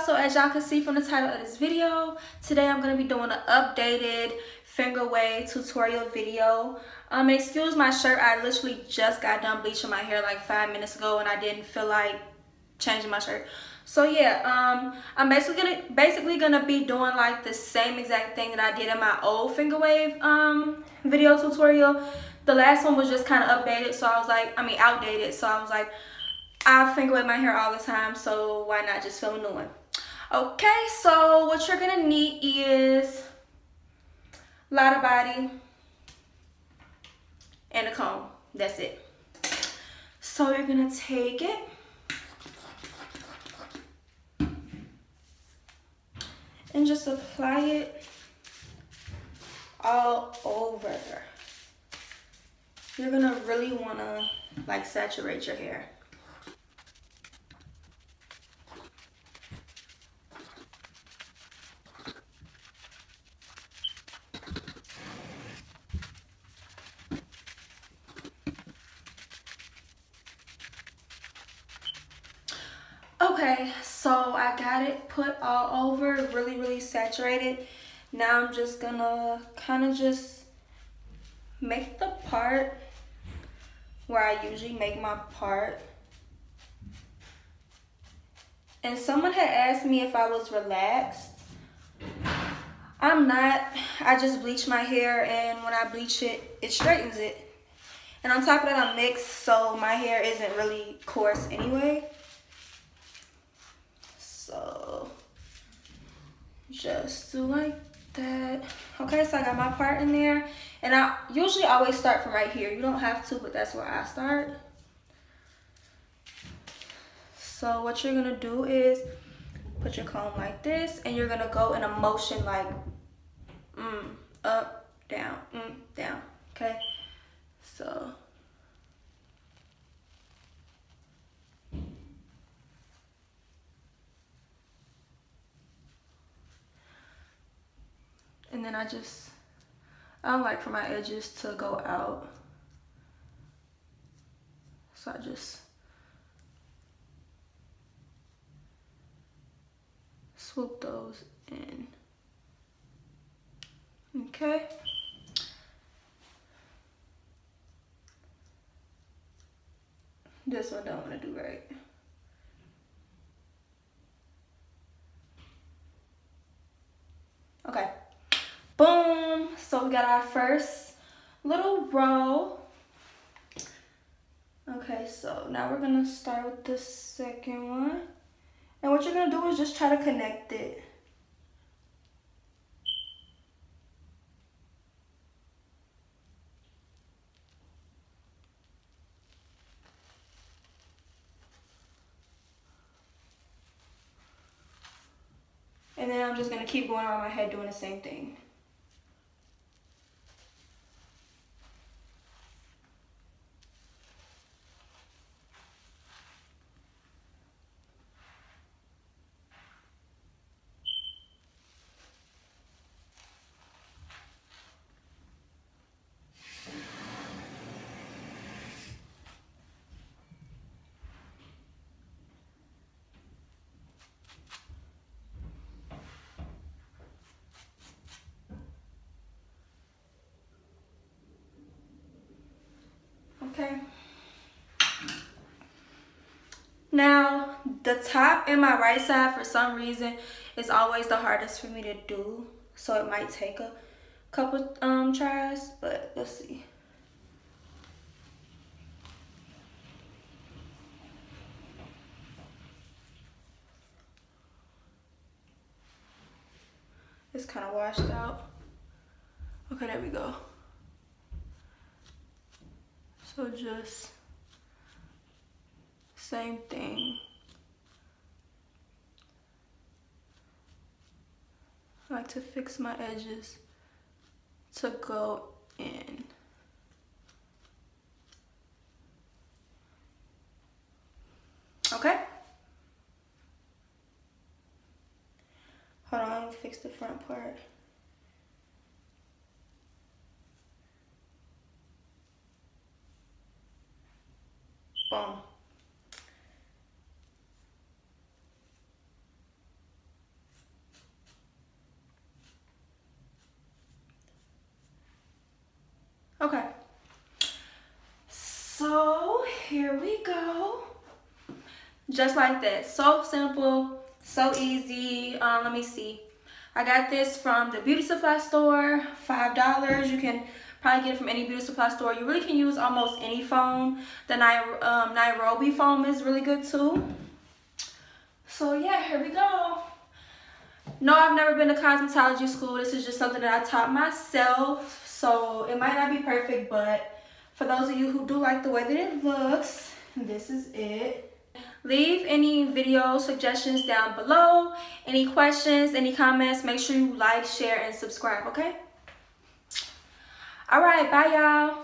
so as y'all can see from the title of this video, today I'm going to be doing an updated finger wave tutorial video. Excuse my shirt, I literally just got done bleaching my hair like 5 minutes ago and I didn't feel like changing my shirt. So yeah, I'm basically gonna be doing like the same exact thing that I did in my old finger wave video tutorial. The last one was just kind of updated, so I was like, outdated, so I was like, I finger wave my hair all the time, so why not just film a new one? Okay, so what you're gonna need is Lotta Body and a comb. That's it. So you're gonna take it and just apply it all over. You're gonna really wanna like saturate your hair. Okay, so I got it put all over, really saturated. Now I'm just gonna kind of just make the part where I usually make my part. And someone had asked me if I was relaxed. I'm not. I just bleach my hair, and when I bleach it, it straightens it. And on top of that, I'm mixed, so my hair isn't really coarse anyway. So just do like that. Okay, so I got my part in there, and I usually always start from right here. You don't have to, but that's where I start. So what you're gonna do is put your comb like this, and you're gonna go in a motion like up, down, down. Okay, so and then I don't like for my edges to go out, so I just swoop those in. Okay. This one don't want to do right. Okay. Boom. So we got our first little row. Okay, so now we're gonna start with the second one. And what you're gonna do is just try to connect it. And then I'm just gonna keep going around my head doing the same thing. Okay. Now, the top in my right side, for some reason, is always the hardest for me to do. So it might take a couple tries, but let's see. It's kind of washed out. Okay, there we go. So just same thing. I like to fix my edges to go in. Okay. Hold on, I'm gonna fix the front part. Boom. So here we go. Just like this. So simple, so easy. Let me see. I got this from the beauty supply store, $5. You can probably get it from any beauty supply store. You really can use almost any foam. The Nairobi foam is really good too. So yeah, here we go. No, I've never been to cosmetology school. This is just something that I taught myself. So it might not be perfect, but for those of you who do like the way that it looks, this is it. Leave any video suggestions down below. Any questions, any comments, make sure you like, share, and subscribe, okay? All right, bye, y'all.